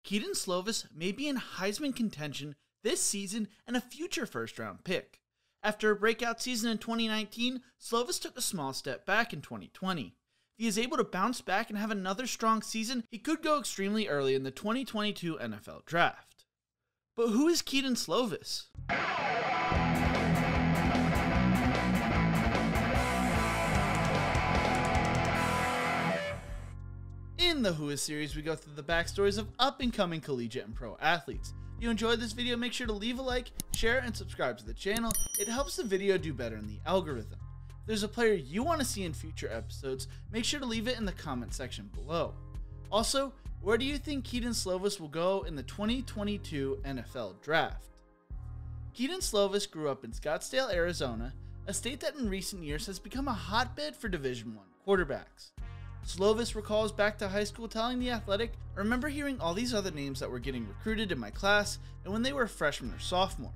Kedon Slovis may be in Heisman contention this season and a future first-round pick. After a breakout season in 2019, Slovis took a small step back in 2020. If he is able to bounce back and have another strong season, he could go extremely early in the 2022 NFL Draft. But who is Kedon Slovis? In the Who Is series, we go through the backstories of up-and-coming collegiate and pro athletes. If you enjoyed this video, make sure to leave a like, share, and subscribe to the channel. It helps the video do better in the algorithm. If there's a player you want to see in future episodes, make sure to leave it in the comment section below. Also, where do you think Kedon Slovis will go in the 2022 NFL Draft? Kedon Slovis grew up in Scottsdale, Arizona, a state that in recent years has become a hotbed for Division I quarterbacks. Slovis recalls back to high school telling The Athletic, "I remember hearing all these other names that were getting recruited in my class and when they were freshmen or sophomores.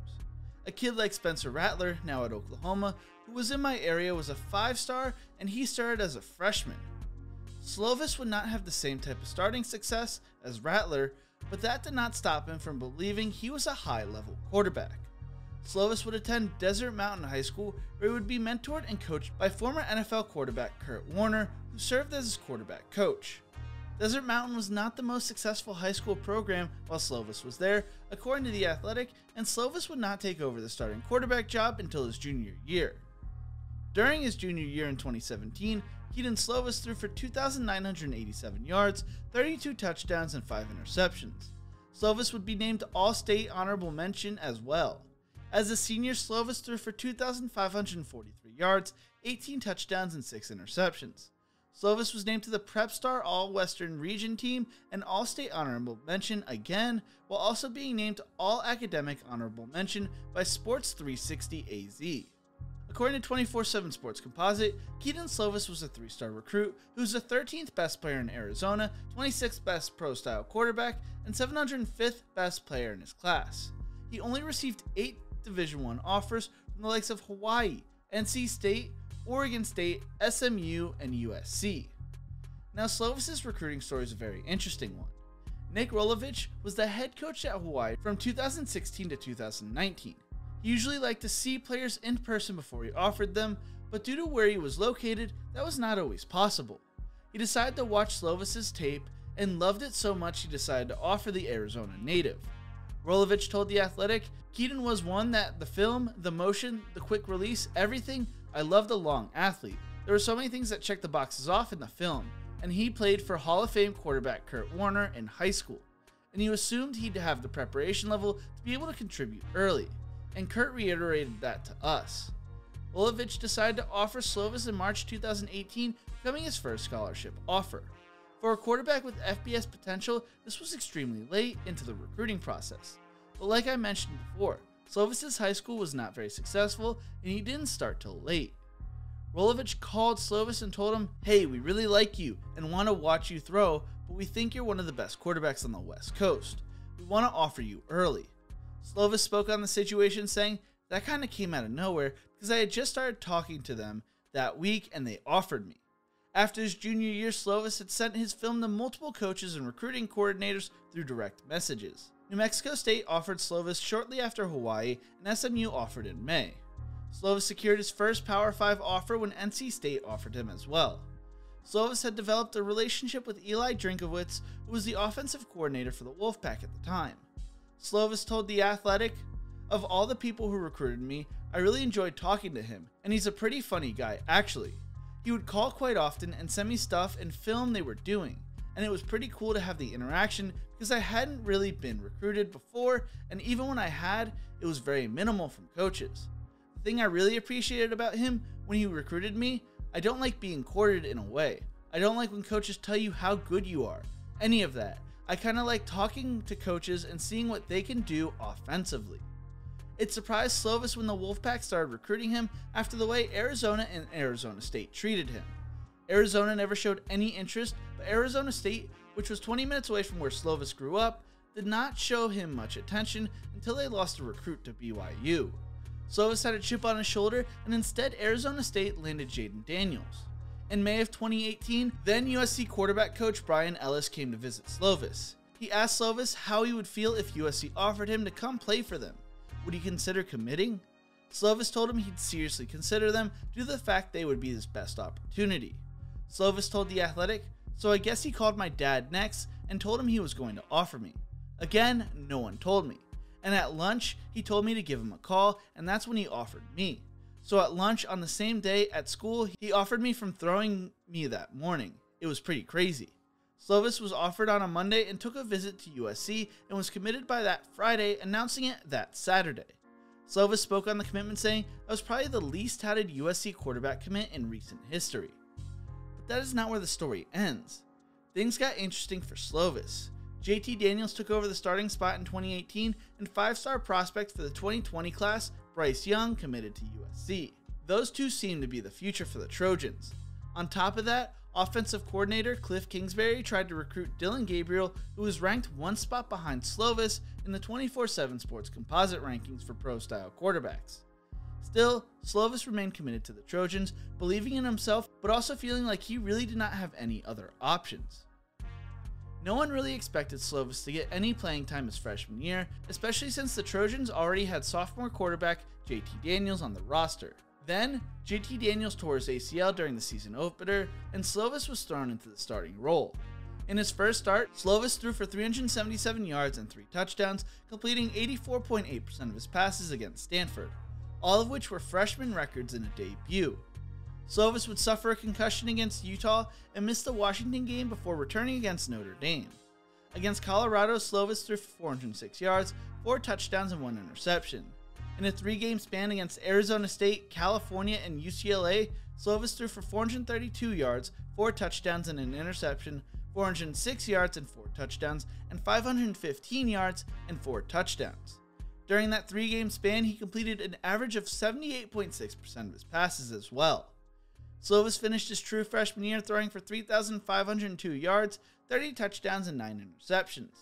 A kid like Spencer Rattler, now at Oklahoma, who was in my area, was a 5-star and he started as a freshman. Slovis would not have the same type of starting success as Rattler, but that did not stop him from believing he was a high-level quarterback. Slovis would attend Desert Mountain High School, where he would be mentored and coached by former NFL quarterback Kurt Warner, who served as his quarterback coach. Desert Mountain was not the most successful high school program while Slovis was there, according to The Athletic, and Slovis would not take over the starting quarterback job until his junior year. During his junior year in 2017, Kedon Slovis threw for 2,987 yards, 32 touchdowns, and 5 interceptions. Slovis would be named All-State Honorable Mention as well. As a senior, Slovis threw for 2,543 yards, 18 touchdowns, and 6 interceptions. Slovis was named to the Prep Star All-Western Region Team and All-State Honorable Mention again, while also being named All-Academic Honorable Mention by Sports 360 AZ. According to 24/7 Sports Composite, Kedon Slovis was a 3-star recruit who was the 13th best player in Arizona, 26th best pro-style quarterback, and 705th best player in his class. He only received 8 Division I offers from the likes of Hawaii, NC State, Oregon State, SMU, and USC. Now, Slovis' recruiting story is a very interesting one. Nick Rolovich was the head coach at Hawaii from 2016 to 2019. He usually liked to see players in person before he offered them, but due to where he was located, that was not always possible. He decided to watch Slovis' tape and loved it so much he decided to offer the Arizona native. Rolovich told The Athletic, "Kedon was one that the film, the motion, the quick release, everything, I loved a long athlete. There were so many things that checked the boxes off in the film, and he played for Hall of Fame quarterback Kurt Warner in high school, and you assumed he'd have the preparation level to be able to contribute early, and Kurt reiterated that to us." Rolovich decided to offer Slovis in March 2018, becoming his first scholarship offer. For a quarterback with FBS potential, this was extremely late into the recruiting process. But like I mentioned before, Slovis' high school was not very successful, and he didn't start till late. Rolovich called Slovis and told him, "Hey, we really like you and want to watch you throw, but we think you're one of the best quarterbacks on the West Coast. We want to offer you early." Slovis spoke on the situation saying, "That kind of came out of nowhere because I had just started talking to them that week and they offered me." After his junior year, Slovis had sent his film to multiple coaches and recruiting coordinators through direct messages. New Mexico State offered Slovis shortly after Hawaii, and SMU offered in May. Slovis secured his first Power 5 offer when NC State offered him as well. Slovis had developed a relationship with Eli Drinkowitz, who was the offensive coordinator for the Wolfpack at the time. Slovis told The Athletic, "Of all the people who recruited me, I really enjoyed talking to him, and he's a pretty funny guy, actually. He would call quite often and send me stuff and film they were doing, and it was pretty cool to have the interaction because I hadn't really been recruited before, and even when I had, it was very minimal from coaches. The thing I really appreciated about him when he recruited me, I don't like being courted in a way. I don't like when coaches tell you how good you are, any of that. I kind of like talking to coaches and seeing what they can do offensively." It surprised Slovis when the Wolfpack started recruiting him after the way Arizona and Arizona State treated him. Arizona never showed any interest, but Arizona State, which was 20 minutes away from where Slovis grew up, did not show him much attention until they lost a recruit to BYU. Slovis had a chip on his shoulder, and instead Arizona State landed Jaden Daniels. In May of 2018, then USC quarterback coach Brian Ellis came to visit Slovis. He asked Slovis how he would feel if USC offered him to come play for them. Would he consider committing? Slovis told him he'd seriously consider them due to the fact they would be his best opportunity. Slovis told The Athletic, "So I guess he called my dad next and told him he was going to offer me. Again, no one told me. And at lunch, he told me to give him a call, and that's when he offered me. So at lunch on the same day at school, he offered me from throwing me that morning. It was pretty crazy." Slovis was offered on a Monday and took a visit to USC and was committed by that Friday, announcing it that Saturday. Slovis spoke on the commitment saying, "I was probably the least touted USC quarterback commit in recent history." But that is not where the story ends. Things got interesting for Slovis. JT Daniels took over the starting spot in 2018, and five-star prospect for the 2020 class, Bryce Young, committed to USC. Those two seem to be the future for the Trojans. On top of that, offensive coordinator Cliff Kingsbury tried to recruit Dylan Gabriel, who was ranked one spot behind Slovis in the 24/7 Sports composite rankings for pro-style quarterbacks. Still, Slovis remained committed to the Trojans, believing in himself, but also feeling like he really did not have any other options. No one really expected Slovis to get any playing time his freshman year, especially since the Trojans already had sophomore quarterback JT Daniels on the roster. Then, JT Daniels tore his ACL during the season opener, and Slovis was thrown into the starting role. In his first start, Slovis threw for 377 yards and 3 touchdowns, completing 84.8% of his passes against Stanford, all of which were freshman records in a debut. Slovis would suffer a concussion against Utah and miss the Washington game before returning against Notre Dame. Against Colorado, Slovis threw for 406 yards, 4 touchdowns, and 1 interception. In a 3-game span against Arizona State, California, and UCLA, Slovis threw for 432 yards, 4 touchdowns, and an interception, 406 yards and 4 touchdowns, and 515 yards and 4 touchdowns. During that 3-game span, he completed an average of 78.6% of his passes as well. Slovis finished his true freshman year throwing for 3,502 yards, 30 touchdowns, and 9 interceptions.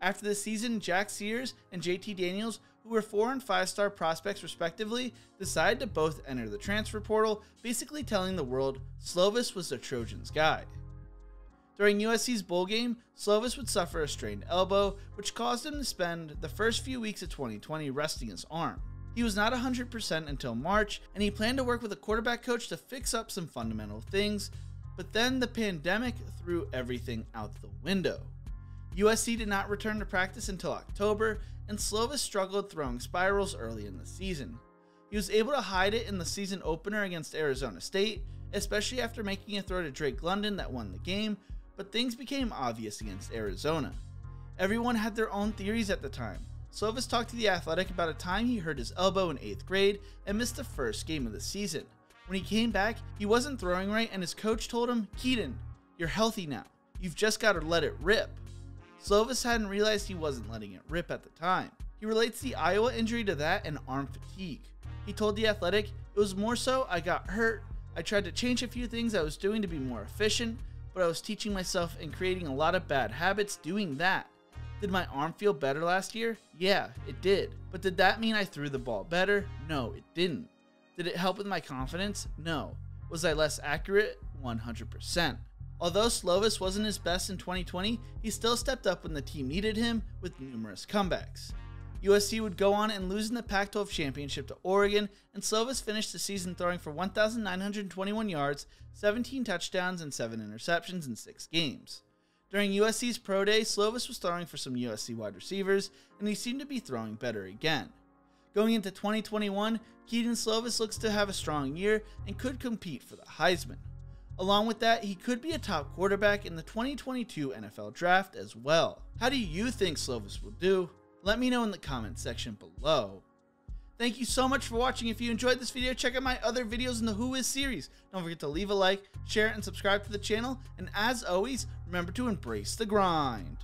After the season, Jack Sears and JT Daniels, who were 4- and 5-star prospects respectively, decided to both enter the transfer portal, basically telling the world Slovis was the Trojans' guy. During USC's bowl game, Slovis would suffer a strained elbow, which caused him to spend the first few weeks of 2020 resting his arm. He was not 100% until March, and he planned to work with a quarterback coach to fix up some fundamental things, but then the pandemic threw everything out the window. USC did not return to practice until October, and Slovis struggled throwing spirals early in the season. He was able to hide it in the season opener against Arizona State, especially after making a throw to Drake London that won the game, but things became obvious against Arizona. Everyone had their own theories at the time. Slovis talked to The Athletic about a time he hurt his elbow in 8th grade and missed the first game of the season. When he came back, he wasn't throwing right, and his coach told him, "Kedon, you're healthy now. You've just got to let it rip." Slovis hadn't realized he wasn't letting it rip at the time. He relates the Iowa injury to that and arm fatigue. He told The Athletic, "It was more so I got hurt. I tried to change a few things I was doing to be more efficient, but I was teaching myself and creating a lot of bad habits doing that. Did my arm feel better last year? Yeah, it did. But did that mean I threw the ball better? No, it didn't. Did it help with my confidence? No. Was I less accurate? 100%. Although Slovis wasn't his best in 2020, he still stepped up when the team needed him with numerous comebacks. USC would go on and lose in the Pac-12 championship to Oregon, and Slovis finished the season throwing for 1,921 yards, 17 touchdowns, and 7 interceptions in 6 games. During USC's Pro Day, Slovis was throwing for some USC wide receivers, and he seemed to be throwing better again. Going into 2021, Kedon Slovis looks to have a strong year and could compete for the Heisman. Along with that, he could be a top quarterback in the 2022 NFL Draft as well. How do you think Slovis will do? Let me know in the comments section below. Thank you so much for watching. If you enjoyed this video, check out my other videos in the Who Is series. Don't forget to leave a like, share, and subscribe to the channel. And as always, remember to embrace the grind.